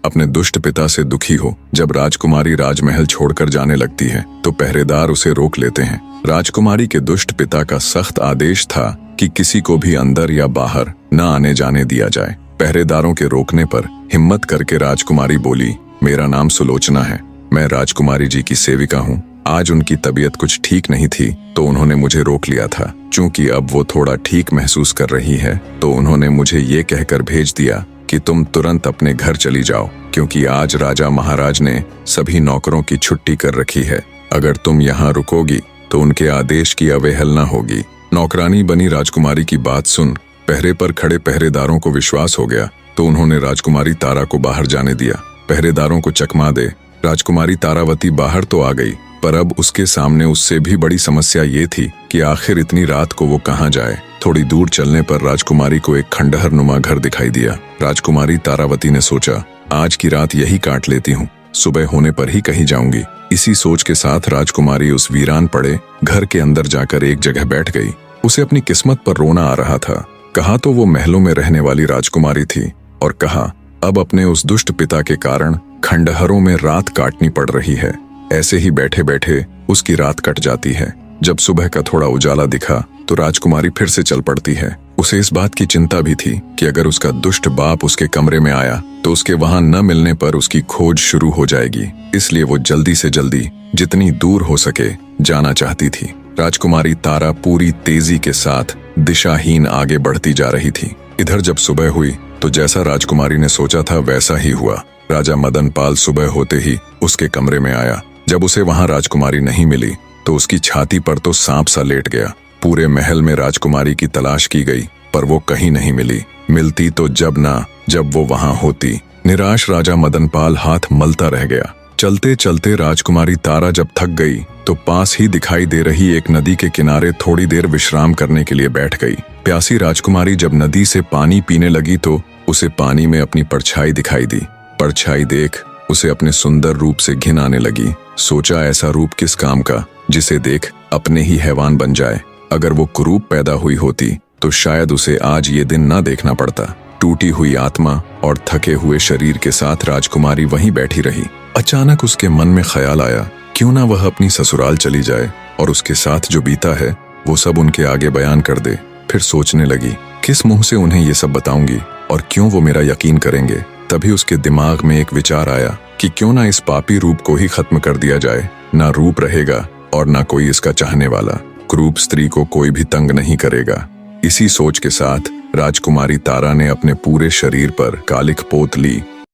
अपने दुष्ट पिता से दुखी हो। जब राजकुमारी राजमहल छोड़कर जाने लगती है तो पहरेदार उसे रोक लेते हैं। राजकुमारी के दुष्ट पिता का सख्त आदेश था कि किसी को भी अंदर या बाहर न आने जाने दिया जाए। पहरेदारों के रोकने पर हिम्मत करके राजकुमारी बोली, मेरा नाम सुलोचना है, मैं राजकुमारी जी की सेविका हूँ। आज उनकी तबीयत कुछ ठीक नहीं थी तो उन्होंने मुझे रोक लिया था। चूंकि अब वो थोड़ा ठीक महसूस कर रही है तो उन्होंने मुझे ये कहकर भेज दिया कि तुम तुरंत अपने घर चली जाओ, क्योंकि आज राजा महाराज ने सभी नौकरों की छुट्टी कर रखी है। अगर तुम यहाँ रुकोगी तो उनके आदेश की अवहेलना होगी। नौकरानी बनी राजकुमारी की बात सुन पहरे पर खड़े पहरेदारों को विश्वास हो गया तो उन्होंने राजकुमारी तारा को बाहर जाने दिया। पहरेदारों को चकमा दे राजकुमारी तारावती बाहर तो आ गई, पर अब उसके सामने उससे भी बड़ी समस्या ये थी कि आखिर इतनी रात को वो कहाँ जाए। थोड़ी दूर चलने पर राजकुमारी को एक खंडहर नुमा घर दिखाई दिया। राजकुमारी तारावती ने सोचा, आज की रात यही काट लेती हूँ, सुबह होने पर ही कहीं जाऊंगी। इसी सोच के साथ राजकुमारी उस वीरान पड़े घर के अंदर जाकर एक जगह बैठ गई। उसे अपनी किस्मत पर रोना आ रहा था। कहा तो वो महलों में रहने वाली राजकुमारी थी और कहा अब अपने उस दुष्ट पिता के कारण खंडहरों में रात काटनी पड़ रही है। ऐसे ही बैठे बैठे उसकी रात कट जाती है। जब सुबह का थोड़ा उजाला दिखा तो राजकुमारी फिर से चल पड़ती है। उसे इस बात की चिंता भी थी कि अगर उसका दुष्ट बाप उसके कमरे में आया तो उसके वहां न मिलने पर उसकी खोज शुरू हो जाएगी। इसलिए वो जल्दी से जल्दी जितनी दूर हो सके जाना चाहती थी। राजकुमारी तारा पूरी तेजी के साथ दिशाहीन आगे बढ़ती जा रही थी। इधर जब सुबह हुई तो जैसा राजकुमारी ने सोचा था वैसा ही हुआ। राजा मदनपाल सुबह होते ही उसके कमरे में आया। जब उसे वहां राजकुमारी नहीं मिली तो उसकी छाती पर तो सांप सा लेट गया। पूरे महल में राजकुमारी की तलाश की गई पर वो कहीं नहीं मिली। मिलती तो जब वो वहां होती। निराश राजा मदनपाल हाथ मलता रह गया। चलते चलते राजकुमारी तारा जब थक गई तो पास ही दिखाई दे रही एक नदी के किनारे थोड़ी देर विश्राम करने के लिए बैठ गई। प्यासी राजकुमारी जब नदी से पानी पीने लगी तो उसे पानी में अपनी परछाई दिखाई दी। परछाई देख उसे अपने सुंदर रूप से घिन आने लगी। सोचा ऐसा रूप किस काम का जिसे देख अपने ही हैवान बन जाए। अगर वो कुरूप पैदा हुई होती तो शायद उसे आज ये दिन ना देखना पड़ता। टूटी हुई आत्मा और थके हुए शरीर के साथ राजकुमारी वहीं बैठी रही। अचानक उसके मन में ख्याल आया, क्यों ना वह अपनी ससुराल चली जाए और उसके साथ जो बीता है वो सब उनके आगे बयान कर दे। फिर सोचने लगी, किस मुंह से उन्हें ये सब बताऊंगी और क्यों वो मेरा यकीन करेंगे। तभी उसके दिमाग में एक विचार आया कि क्यों ना इस पापी रूप को ही खत्म कर दिया जाए। ना रूप रहेगा और ना कोई इसका चाहने वाला। क्रूप स्त्री को कोई भी तंग नहीं करेगा। इसी सोच के साथ राजकुमारी तारा ने अपने पूरे शरीर पर कालिख पोत ली